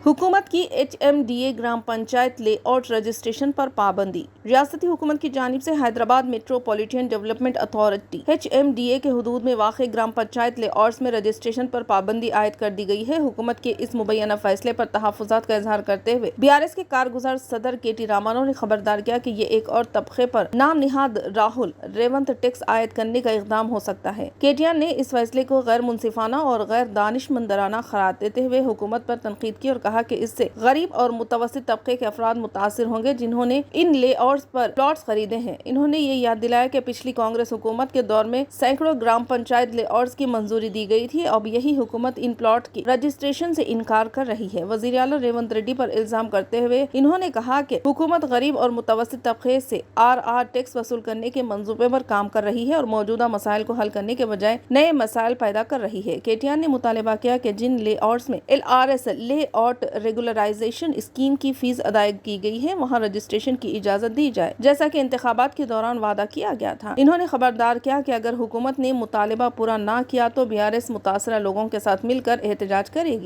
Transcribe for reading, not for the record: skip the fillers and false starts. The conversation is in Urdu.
حکومت کی HMDA gram panchayat lay out registration پر پابندی۔ ریاستی حکومت کی جانب سے Hyderabad metropolitan development authority HMDA کے حدود میں واقع گرام پنچایت لے آؤٹس میں رجسٹریشن پر پابندی عائد کر دی گئی ہے۔ حکومت کے اس مبینہ فیصلے پر تحفظات کا اظہار کرتے ہوئے BRS کے کارگزار صدر KT رامانو نے خبردار کیا کہ یہ ایک اور طبقے پر نام نہاد راہل ریونت ٹیکس عائد کرنے کا اقدام ہو سکتا ہے۔ KTR نے اس فیصلے کو غیر منصفانہ اور غیر دانشمندانہ قرار دیتے ہوئے حکومت پر تنقید کی اور کہا کہ اس سے غریب اور متوسط طبقے کے افراد متاثر ہوں گے جنہوں نے ان لے آؤٹس پر پلاٹس خریدے ہیں۔ انہوں نے یہ یاد دلایا کہ پچھلی کانگریس حکومت کے دور میں سینکڑوں گرام پنچایت لے آؤٹس کی منظوری دی گئی تھی۔ اب یہی حکومت ان پلاٹ کی رجسٹریشن سے انکار کر رہی ہے۔ وزیر اعلیٰ ریونت ریڈی پر الزام کرتے ہوئے انہوں نے کہا کہ حکومت غریب اور متوسط طبقے سے RR ٹیکس وصول کرنے کے منصوبے پر کام کر رہی ہے اور موجودہ مسائل کو حل کرنے کے بجائے نئے مسائل پیدا کر رہی ہے۔ KTR نے مطالبہ کیا کہ جن لے آؤٹس میں LRS lay out regularisation scheme کی فیس ادائیگی کی گئی ہے وہاں رجسٹریشن کی اجازت دی جائے جیسا کہ انتخابات کے دوران وعدہ کیا گیا تھا۔ انہوں نے خبردار کیا کہ اگر حکومت نے مطالبہ پورا نہ کیا تو BRS متاثرہ لوگوں کے ساتھ مل کر احتجاج کرے گی۔